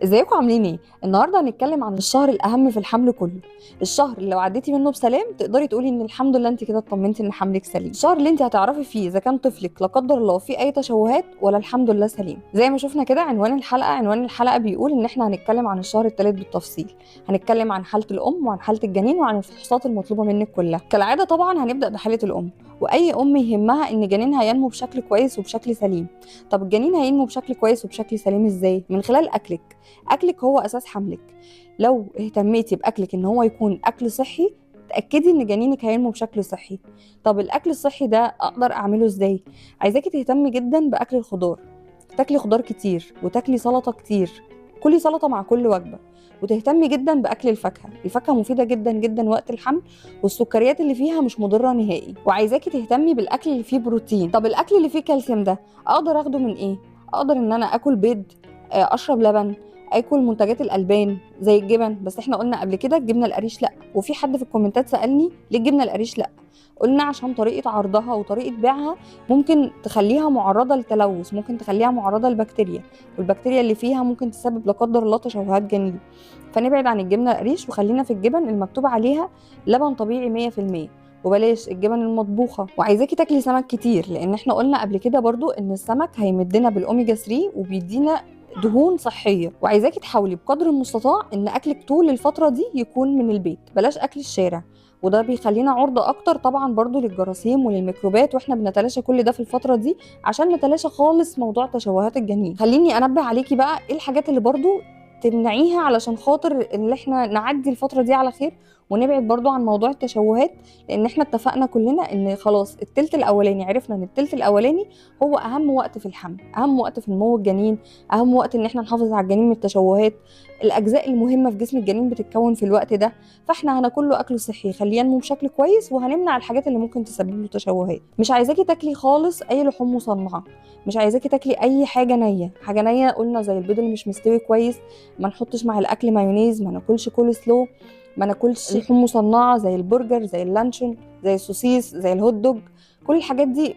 ازيكم عاملين ايه؟ النهارده هنتكلم عن الشهر الاهم في الحمل كله. الشهر اللي لو عديتي منه بسلام تقدري تقولي ان الحمد لله انت كده اطمنتي ان حملك سليم. الشهر اللي انت هتعرفي فيه اذا كان طفلك لا قدر الله فيه اي تشوهات ولا الحمد لله سليم. زي ما شفنا كده عنوان الحلقه بيقول ان احنا هنتكلم عن الشهر الثالث بالتفصيل. هنتكلم عن حاله الام وعن حاله الجنين وعن الفحوصات المطلوبه منك كلها. كالعاده طبعا هنبدا بحاله الام، واي ام يهمها ان جنينها ينمو بشكل كويس وبشكل سليم. طب الجنين هينمو بشكل كويس وبشكل سليم ازاي؟ من خلال اكلك هو اساس حملك. لو اهتميتي باكلك ان هو يكون اكل صحي تاكدي ان جنينك هينمو بشكل صحي. طب الاكل الصحي ده اقدر اعمله ازاي؟ عايزاكي تهتمي جدا باكل الخضار، تاكلي خضار كتير وتاكلي سلطه كتير، كلي سلطه مع كل وجبه. وتهتمي جدا باكل الفاكهه مفيده جدا جدا وقت الحمل، والسكريات اللي فيها مش مضره نهائي. وعايزاكي تهتمي بالاكل اللي فيه بروتين. طب الاكل اللي فيه كالسيوم ده اقدر اخده من ايه؟ اقدر ان انا اكل بيض، اشرب لبن، اكل منتجات الالبان زي الجبن. بس احنا قلنا قبل كده الجبنه القريش لا، وفي حد في الكومنتات سالني ليه الجبنه القريش لا. قلنا عشان طريقه عرضها وطريقه بيعها ممكن تخليها معرضه للتلوث، ممكن تخليها معرضه للبكتيريا، والبكتيريا اللي فيها ممكن تسبب لا قدر الله تشوهات جنين. فنبعد عن الجبنه القريش وخلينا في الجبن المكتوب عليها لبن طبيعي 100%، وبلاش الجبن المطبوخه. وعايزاكي تاكلي سمك كتير، لان احنا قلنا قبل كده برضو ان السمك هيمدنا بالاوميجا 3 وبيدينا دهون صحيه. وعايزاكي تحاولي بقدر المستطاع ان اكلك طول الفتره دي يكون من البيت، بلاش اكل الشارع، وده بيخلينا عرضة اكتر طبعا برضو للجراثيم وللميكروبات، واحنا بنتلاشى كل ده في الفترة دي عشان نتلاشى خالص موضوع تشوهات الجنين. خليني انبه عليكي بقى ايه الحاجات اللي برضو تمنعيها علشان خاطر ان احنا نعدي الفترة دي على خير، ونبعد برضو عن موضوع التشوهات. لان احنا اتفقنا كلنا ان خلاص التلت الاولاني، عرفنا ان التلت الاولاني هو اهم وقت في الحمل، اهم وقت في نمو الجنين، اهم وقت ان احنا نحافظ على الجنين من التشوهات. الاجزاء المهمه في جسم الجنين بتتكون في الوقت ده، فاحنا هناكل له اكل صحي يخليه ينمو بشكل كويس، وهنمنع الحاجات اللي ممكن تسبب له تشوهات. مش عايزاكي تاكلي خالص اي لحوم مصنعه، مش عايزاكي تاكلي اي حاجه نيه قلنا زي البيض اللي مش مستوي كويس، ما نحطش مع الاكل مايونيز، ما ناكلش كول سلو، ما ناكلش لحوم مصنعه زي البرجر، زي اللانشون، زي السوسيس، زي الهوت دوج. كل الحاجات دي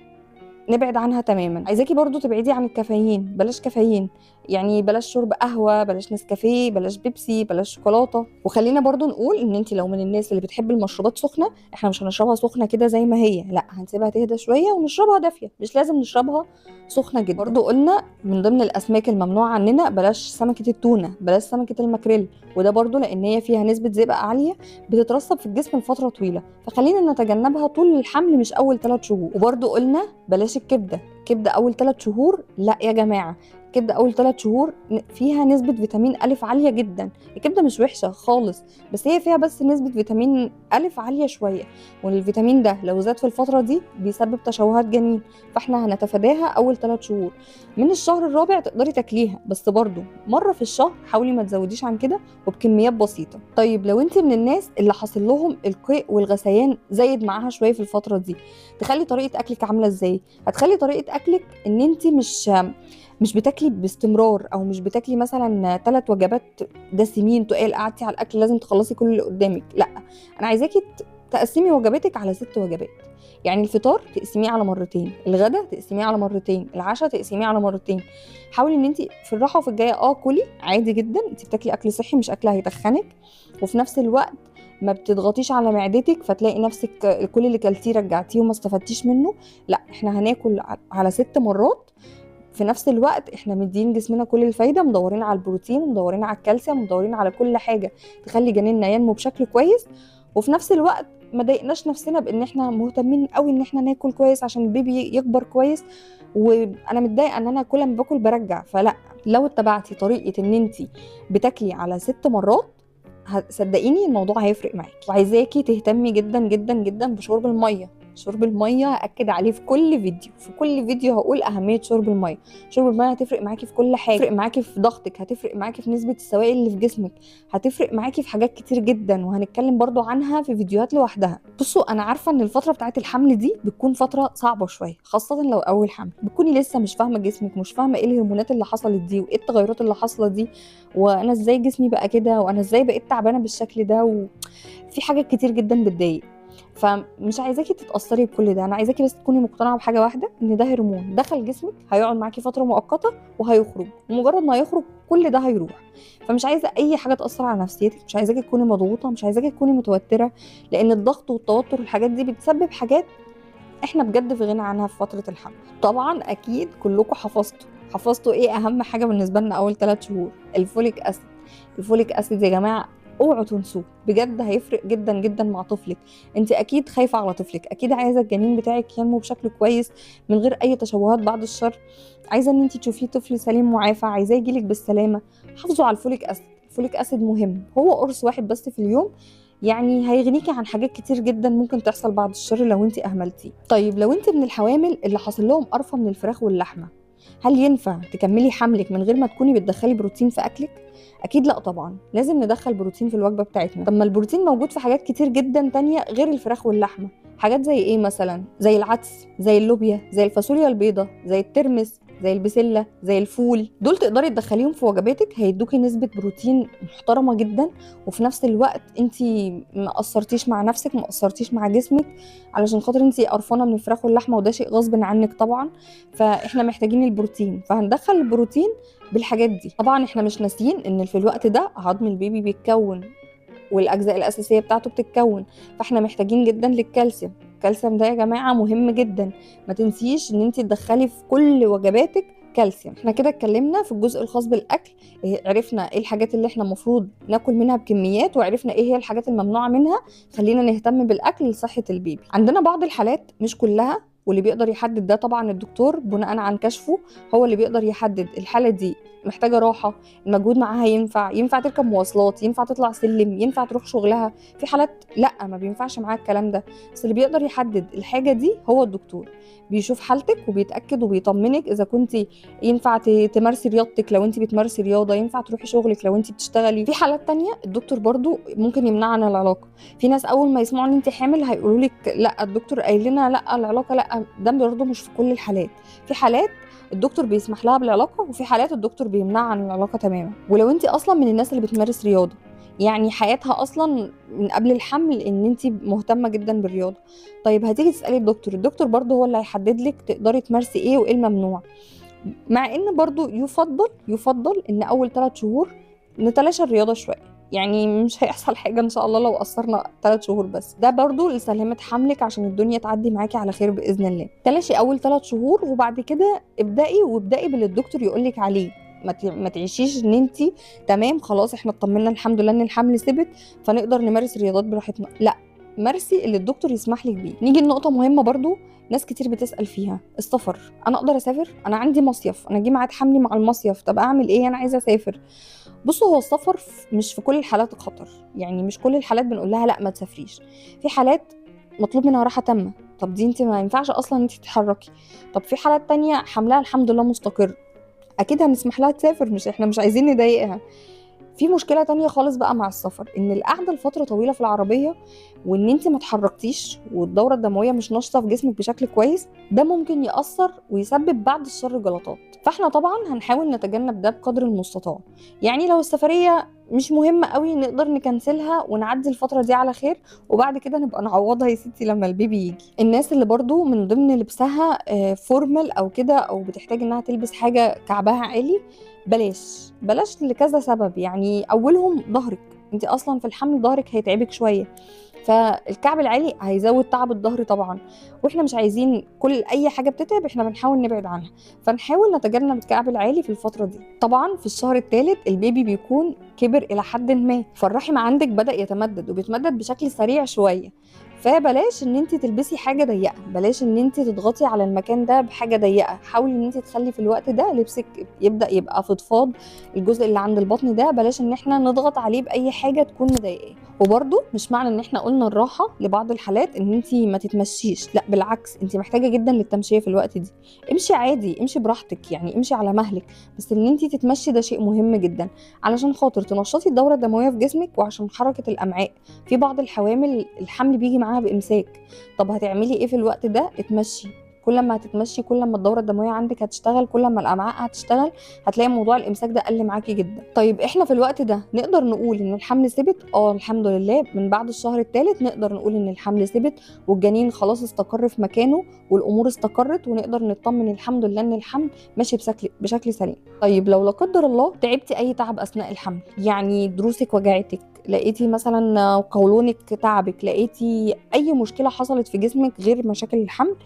نبعد عنها تماما. عايزاكي برضو تبعدي عن الكافيين، بلاش كافيين، يعني بلاش شرب قهوه، بلاش نسكافيه، بلاش بيبسي، بلاش شوكولاته. وخلينا برضو نقول ان انت لو من الناس اللي بتحب المشروبات سخنه، احنا مش هنشربها سخنه كده زي ما هي، لا هنسيبها تهدى شويه ونشربها دافيه، مش لازم نشربها سخنه جدا. برضو قلنا من ضمن الاسماك الممنوعه عننا بلاش سمكه التونه، بلاش سمكه الماكريل، وده برضو لان هي فيها نسبه زئبق عاليه بتترسب في الجسم لفتره طويله، فخلينا نتجنبها طول الحمل مش اول 3 شهور. وبرضو قلنا بلاش الكبده اول 3 شهور، لا يا جماعه، الكبده اول 3 شهور فيها نسبه فيتامين الف عاليه جدا. الكبده مش وحشه خالص، بس هي فيها بس نسبه فيتامين الف عاليه شويه، والفيتامين ده لو زاد في الفتره دي بيسبب تشوهات جنين، فاحنا هنتفاداها اول 3 شهور. من الشهر الرابع تقدري تاكليها، بس برضو مره في الشهر، حاولي ما تزوديش عن كده وبكميات بسيطه. طيب لو انت من الناس اللي حاصل لهم القيء والغثيان زايد معاها شويه في الفتره دي، تخلي طريقه اكلك عامله ازاي؟ هتخلي طريقه اكلك ان انت مش بتاكلي باستمرار، او مش بتاكلي مثلا 3 وجبات دسمين تقال قعدتي على الاكل لازم تخلصي كل اللي قدامك، لا، انا عايزاكي تقسمي وجباتك على 6 وجبات. يعني الفطار تقسميه على مرتين، الغدا تقسميه على مرتين، العشاء تقسميه على مرتين. حاولي ان انت في الراحه وفي الجايه كلي عادي جدا، انت بتاكلي اكل صحي مش اكل هيتخنك، وفي نفس الوقت ما بتضغطيش على معدتك فتلاقي نفسك كل اللي كلتيه رجعتيه وما استفدتيش منه. لا، احنا هناكل على 6 مرات، في نفس الوقت احنا مدين جسمنا كل الفايده، مدورين على البروتين، مدورين على الكالسيوم، مدورين على كل حاجه تخلي جنيننا ينمو بشكل كويس. وفي نفس الوقت ما ضايقناش نفسنا بان احنا مهتمين قوي ان احنا ناكل كويس عشان البيبي يكبر كويس، وانا متضايقه ان انا كل ما باكل برجع. فلا، لو اتبعتي طريقه ان انت بتاكلي على 6 مرات صدقيني الموضوع هيفرق معاكي. وعايزاكي تهتمي جدا جدا جدا بشرب الميه. شرب الميه هاكد عليه في كل فيديو، في كل فيديو هقول اهميه شرب الميه. شرب الميه هتفرق معاكي في كل حاجه، هتفرق معاكي في ضغطك، هتفرق معاكي في نسبه السوائل اللي في جسمك، هتفرق معاكي في حاجات كتير جدا، وهنتكلم برضو عنها في فيديوهات لوحدها. بصوا انا عارفه ان الفتره بتاعت الحمل دي بتكون فتره صعبه شويه، خاصه لو اول حمل، بتكوني لسه مش فاهمه جسمك، مش فاهمه ايه الهرمونات اللي حصلت دي وايه التغيرات اللي حاصله دي، وانا ازاي جسمي بقى كده، وانا ازاي بقيت تعبانه بالشكل ده، وفي حاجات كتير جدا بتضايق. فمش عايزاكي تتاثري بكل ده، انا عايزاكي بس تكوني مقتنعه بحاجه واحده، ان ده هرمون دخل جسمك هيقعد معاكي فتره مؤقته وهيخرج، ومجرد ما هيخرج كل ده هيروح. فمش عايزه اي حاجه تاثر على نفسيتك، مش عايزاكي تكوني مضغوطه، مش عايزاكي تكوني متوتره، لان الضغط والتوتر والحاجات دي بتسبب حاجات احنا بجد في غنى عنها في فتره الحمل. طبعا اكيد كلكم حفظتوا ايه اهم حاجه بالنسبه لنا اول 3 شهور؟ الفوليك اسيد. الفوليك اسيد يا جماعه اوعوا تنسوه، بجد هيفرق جدا جدا مع طفلك. انت اكيد خايفه على طفلك، اكيد عايزه الجنين بتاعك ينمو بشكل كويس من غير اي تشوهات بعد الشر، عايزه ان انت تشوفيه طفل سليم معافى، عايزاه يجيلك بالسلامه. حافظوا على الفوليك اسيد. الفوليك اسيد مهم، هو قرص واحد بس في اليوم يعني هيغنيكي عن حاجات كتير جدا ممكن تحصل بعد الشر لو انت اهملتيه. طيب لو انت من الحوامل اللي حاصل لهم قرفه من الفراخ واللحمه، هل ينفع تكملي حملك من غير ما تكوني بتدخلي بروتين في اكلك؟ اكيد لا طبعا، لازم ندخل بروتين في الوجبه بتاعتنا. طب ما البروتين موجود في حاجات كتير جدا تانية غير الفراخ واللحمه. حاجات زي ايه مثلا؟ زي العدس، زي اللوبيا، زي الفاصوليا البيضاء، زي الترمس، زي البسله، زي الفول. دول تقدري تدخليهم في وجباتك، هيدوكي نسبه بروتين محترمه جدا، وفي نفس الوقت انت ما قصرتيش مع نفسك، ما قصرتيش مع جسمك، علشان خاطر انت قرفانه من الفراخ واللحمه، وده شيء غصب عنك طبعا. فاحنا محتاجين البروتين، فهندخل البروتين بالحاجات دي. طبعا احنا مش ناسيين ان في الوقت ده عظم البيبي بيتكون والاجزاء الاساسيه بتاعته بتتكون، فاحنا محتاجين جدا للكالسيوم. الكالسيوم ده يا جماعه مهم جدا، ما تنسيش ان انت تدخلي في كل وجباتك كالسيوم. احنا كده اتكلمنا في الجزء الخاص بالاكل، عرفنا ايه الحاجات اللي احنا المفروض ناكل منها بكميات، وعرفنا ايه هي الحاجات الممنوعه منها. خلينا نهتم بالاكل لصحه البيبي. عندنا بعض الحالات مش كلها، واللي بيقدر يحدد ده طبعا الدكتور بناء عن كشفه، هو اللي بيقدر يحدد الحاله دي محتاجه راحه، المجهود معاها ينفع تركب مواصلات، ينفع تطلع سلم، ينفع تروح شغلها. في حالات لا ما بينفعش معاها الكلام ده، بس اللي بيقدر يحدد الحاجه دي هو الدكتور. بيشوف حالتك وبيتاكد وبيطمنك اذا كنت ينفع تمارسي رياضتك لو انت بتمارسي رياضه، ينفع تروحي شغلك لو انت بتشتغلي. في حالات تانية الدكتور برضو ممكن يمنع عن العلاقه. في ناس اول ما يسمعوا ان انت حامل هيقولوا لك لا الدكتور قايل لنا لا العلاقه لا، ده برضو مش في كل الحالات. في حالات الدكتور بيسمح لها بالعلاقه، وفي حالات الدكتور بيمنع عن العلاقه تماما. ولو انت اصلا من الناس اللي بتمارس رياضه، يعني حياتها اصلا من قبل الحمل ان انت مهتمه جدا بالرياضه، طيب هتيجي تسالي الدكتور برضو هو اللي هيحدد لك تقدري تمارسي ايه وايه الممنوع. مع ان برضو يفضل ان اول 3 شهور نتلاشى الرياضه شويه، يعني مش هيحصل حاجه ان شاء الله لو قصرنا 3 شهور، بس ده برضو لسلامه حملك عشان الدنيا تعدي معاكي على خير باذن الله. تلاشي اول 3 شهور، وبعد كده ابدأي باللي الدكتور يقولك عليه. ما تعيشيش ان انت تمام خلاص احنا اطمنا الحمد لله ان الحمل ثبت فنقدر نمارس الرياضات براحتنا، لا، مارسي اللي الدكتور يسمح لك بيه. نيجي لنقطه مهمه برضو ناس كتير بتسأل فيها، السفر. انا اقدر اسافر؟ انا عندي مصيف، انا جه ميعاد حملي مع المصيف، طب اعمل ايه؟ انا عايزه اسافر. بصوا هو السفر مش في كل الحالات خطر، يعني مش كل الحالات بنقول لها لا ما تسافريش. في حالات مطلوب منها راحه تامه، طب دي انت ما ينفعش اصلا انت تتحركي. طب في حالات تانية حملها الحمد لله مستقر، اكيد هنسمح لها تسافر، مش احنا مش عايزين نضايقها. في مشكله تانية خالص بقى مع السفر، ان القعده لفتره طويله في العربيه وان انت ما اتحركتيش والدوره الدمويه مش ناشطه في جسمك بشكل كويس، ده ممكن ياثر ويسبب بعد الشر جلطات. فاحنا طبعا هنحاول نتجنب ده بقدر المستطاع. يعني لو السفريه مش مهمه قوي نقدر نكنسلها ونعدي الفتره دي على خير، وبعد كده نبقى نعوضها يا ستي لما البيبي يجي. الناس اللي برضو من ضمن لبسها فورمال او كده، او بتحتاج انها تلبس حاجه كعبها عالي، بلاش لكذا سبب. يعني اولهم ظهرك، انت اصلا في الحمل ظهرك هيتعبك شويه، فالكعب العالي هيزود تعب الظهر طبعا، واحنا مش عايزين كل اي حاجه بتتعب احنا بنحاول نبعد عنها، فنحاول نتجنب الكعب العالي في الفتره دي. طبعا في الشهر الثالث البيبي بيكون كبر الى حد ما، فالرحم عندك بدا يتمدد وبيتمدد بشكل سريع شويه، فبلاش ان انت تلبسي حاجه ضيقه، بلاش ان انت تضغطي على المكان ده بحاجه ضيقه. حاولي ان انت تخلي في الوقت ده لبسك يبدا يبقى فضفاض، الجزء اللي عند البطن ده بلاش ان احنا نضغط عليه باي حاجه تكون مضايقاه. وبرده مش معنى ان احنا قلنا الراحه لبعض الحالات ان انت ما تتمشيش، لا بالعكس انت محتاجه جدا للتمشيه في الوقت دي. امشي عادي، امشي براحتك، يعني امشي على مهلك، بس ان انت تتمشي ده شيء مهم جدا علشان خاطر تنشطي الدوره الدمويه في جسمك وعشان حركه الامعاء. في بعض الحوامل الحمل بيجي معاها بامساك، طب هتعملي ايه في الوقت ده؟ اتمشي كل ما هتتمشي، كل ما الدوره الدمويه عندك هتشتغل، كل ما الامعاء هتشتغل، هتلاقي موضوع الامساك ده قل معاكي جدا. طيب احنا في الوقت ده نقدر نقول ان الحمل ثبت؟ الحمد لله، من بعد الشهر الثالث نقدر نقول ان الحمل ثبت والجنين خلاص استقر في مكانه والامور استقرت، ونقدر نطمن الحمد لله ان الحمل ماشي بشكل سليم. طيب لو لا قدر الله تعبتي اي تعب اثناء الحمل، يعني دروسك وجعتك، لقيتي مثلا قولونك تعبك، لقيتي اي مشكله حصلت في جسمك غير مشاكل الحمل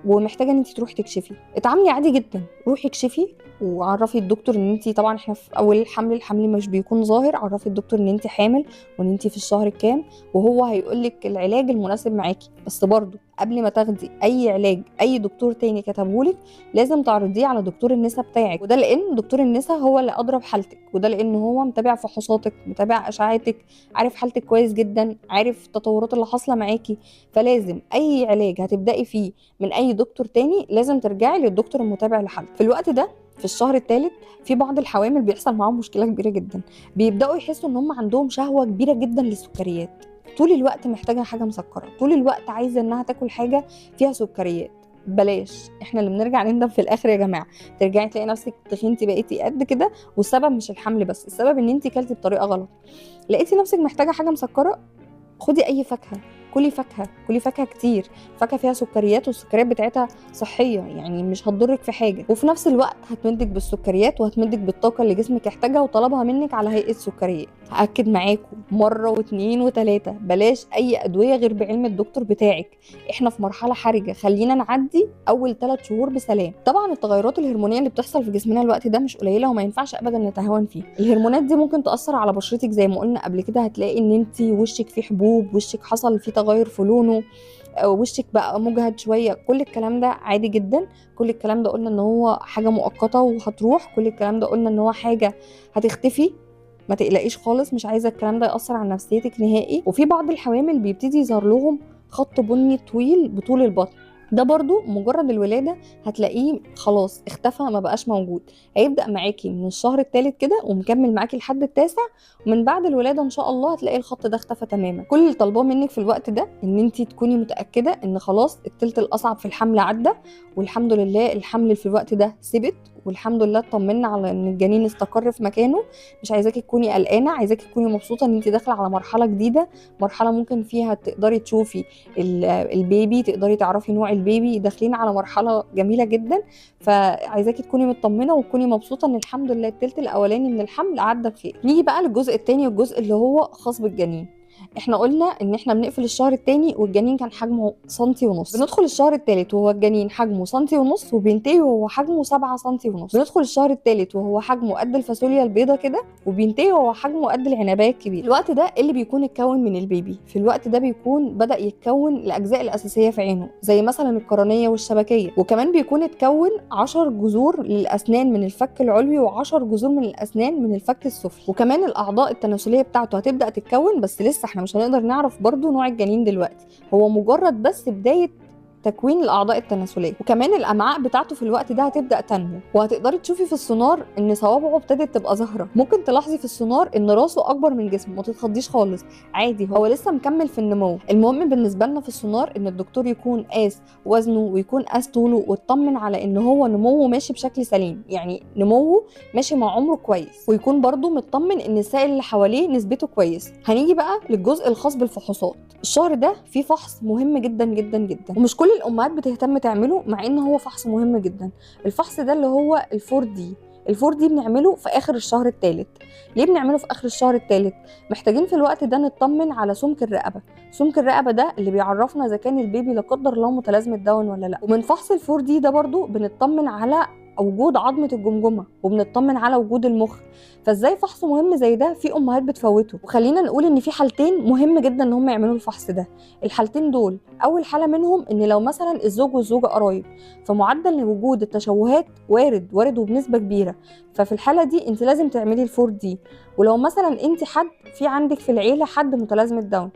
ومحتاجه ان انت تروحي تكشفي، اتعاملي عادي جدا، روحي اكشفي وعرفي الدكتور ان انت، طبعا احنا في اول الحمل مش بيكون ظاهر، عرفي الدكتور ان انت حامل وان انت في الشهر الكام، وهو هيقولك العلاج المناسب معاكي. بس برضو قبل ما تاخدي اي علاج اي دكتور تاني كتبهولك لازم تعرضيه على دكتور النساء بتاعك، وده لان دكتور النساء هو اللي ادرى بحالتك، وده لان هو متابع فحوصاتك، متابع اشعاعاتك، عارف حالتك كويس جدا، عارف التطورات اللي حاصله معاكي. فلازم اي علاج هتبداي فيه من اي دكتور تاني لازم ترجعي للدكتور المتابع لحالتك. في الوقت ده في الشهر الثالث في بعض الحوامل بيحصل معاهم مشكله كبيره جدا، بيبداوا يحسوا ان هم عندهم شهوه كبيره جدا للسكريات، طول الوقت محتاجه حاجه مسكره، طول الوقت عايزه انها تاكل حاجه فيها سكريات. بلاش، احنا اللي بنرجع نندم في الاخر يا جماعه، ترجعي تلاقي نفسك تخنتي بقيتي قد كده، والسبب مش الحمل بس، السبب ان انت كلتي بطريقه غلط. لقيتي نفسك محتاجه حاجه مسكره، خدي اي فاكهه، كلي فاكهه كتير، فاكهه فيها سكريات والسكريات بتاعتها صحيه، يعني مش هتضرك في حاجه، وفي نفس الوقت هتمدك بالسكريات وهتمدك بالطاقه اللي جسمك يحتاجها وطلبها منك على هيئه سكريات. هاكد معاكم مره واثنين وثلاثه، بلاش اي ادويه غير بعلم الدكتور بتاعك، احنا في مرحله حرجه، خلينا نعدي اول 3 شهور بسلام. طبعا التغيرات الهرمونيه اللي بتحصل في جسمنا الوقت ده مش قليله وما ينفعش ابدا نتهاون فيها. الهرمونات دي ممكن تاثر على بشرتك زي ما قلنا قبل كده، هتلاقي ان انت وشك فيه حبوب، وشك حصل فيه تغير في لونه، وشك بقى مجهد شويه، كل الكلام ده عادي جدا، كل الكلام ده قلنا ان هو حاجه مؤقته وهتروح، كل الكلام ده قلنا ان هو حاجه هتختفي، ما تقلقيش خالص، مش عايزه الكلام ده ياثر على نفسيتك نهائي. وفي بعض الحوامل بيبتدي يظهر لهم خط بني طويل بطول البطن، ده برضو مجرد الولادة هتلاقيه خلاص اختفى، ما بقاش موجود، هيبدأ معاكي من الشهر الثالث كده ومكمل معاكي لحد التاسع، ومن بعد الولادة ان شاء الله هتلاقي الخط ده اختفى تماما. كل اللي طالباه منك في الوقت ده ان انت تكوني متأكدة ان خلاص التلت الاصعب في الحمل عدى، والحمد لله الحمل في الوقت ده ثبت، والحمد لله اطمنا على ان الجنين استقر في مكانه. مش عايزاكي تكوني قلقانة، عايزاكي تكوني مبسوطة ان انت داخلة على مرحلة جديدة، مرحلة ممكن فيها تقدري تشوفي البيبي، تقدري تعرفي نوع البيبي، داخلين على مرحله جميله جدا. فعايزاكي تكوني مطمنه وتكوني مبسوطه ان الحمد لله التلت الاولاني من الحمل عدى بخير. نيجي بقى للجزء الثاني والجزء اللي هو خاص بالجنين. احنا قلنا ان احنا بنقفل الشهر الثاني والجنين كان حجمه سنتي ونص، بندخل الشهر الثالث وهو الجنين حجمه سنتي ونص، وبينتهي وهو حجمه 7 سنتي ونص. بندخل الشهر الثالث وهو حجمه قد الفاصوليا البيضاء كده، وبينتهي وهو حجمه قد العنبايه الكبيره. الوقت ده اللي بيكون اتكون من البيبي، في الوقت ده بيكون بدأ يتكون الاجزاء الاساسيه في عينه زي مثلا القرنيه والشبكيه، وكمان بيكون اتكون 10 جذور للاسنان من الفك العلوي و10 جذور من الاسنان من الفك السفلي، وكمان الاعضاء التناسليه بتاعته هتبدأ تتكون، بس لسه احنا مش هنقدر نعرف برضو نوع الجنين دلوقتي، هو مجرد بس بداية تكوين الاعضاء التناسليه. وكمان الامعاء بتاعته في الوقت ده هتبدا تنمو، وهتقدري تشوفي في السونار ان صوابعه ابتدت تبقى ظاهره، ممكن تلاحظي في السونار ان راسه اكبر من جسمه، ما تتخضيش خالص، عادي هو لسه مكمل في النمو. المهم بالنسبه لنا في السونار ان الدكتور يكون قاس وزنه ويكون قاس طوله واطمن على ان هو نموه ماشي بشكل سليم، يعني نموه ماشي مع عمره كويس، ويكون برضو مطمن ان السائل اللي حواليه نسبته كويس. هنيجي بقى للجزء الخاص بالفحوصات. الشهر ده فيه فحص مهم جدا جدا جدا، ومش كل الامهات بتهتم تعمله، مع ان هو فحص مهم جدا. الفحص ده اللي هو الفور دي بنعمله في اخر الشهر الثالث. ليه بنعمله في اخر الشهر الثالث؟ محتاجين في الوقت ده نطمن على سمك الرقبه. سمك الرقبه ده اللي بيعرفنا اذا كان البيبي لا قدر الله متلازمه داون ولا لا. ومن فحص الفور دي ده برضو بنطمن على وجود عظمه الجمجمه، وبنطمن على وجود المخ. فازاي فحص مهم زي ده في امهات بتفوته؟ وخلينا نقول ان في حالتين مهم جدا ان هم يعملوا الفحص ده. الحالتين دول اول حاله منهم ان لو مثلا الزوج والزوجه قرايب، فمعدل وجود التشوهات وارد وبنسبه كبيره، ففي الحاله دي انت لازم تعملي الفور دي. ولو مثلا انت حد في عندك في العيله حد متلازمه داون،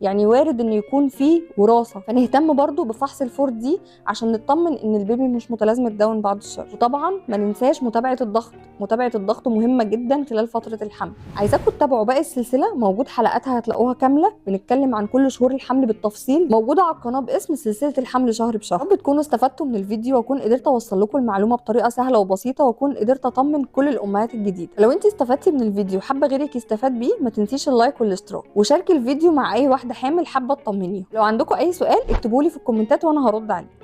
يعني وارد ان يكون فيه وراثه، فنهتم برضو بفحص الفور دي عشان نطمن ان البيبي مش متلازمه داون بعد الشر. وطبعا ما ننساش متابعه الضغط مهمه جدا خلال فتره الحمل. عايزاكم تتابعوا باقي السلسله، موجود حلقاتها هتلاقوها كامله، بنتكلم عن كل شهور الحمل بالتفصيل، موجوده على القناه باسم سلسله الحمل شهر بشهر. رب تكونوا استفدتوا من الفيديو واكون قدرت اوصل لكم المعلومه بطريقه سهله وبسيطه، واكون قدرت اطمن كل الامهات الجديده. لو انت استفدتي من الفيديو حابه غيرك يستفاد بيه، ما تنسيش اللايك والاشتراك، وشاركي الفيديو مع اي واحده حامل حابه تطمنيها. لو عندكم اي سؤال اكتبوا لي في الكومنتات وانا هرد عليه.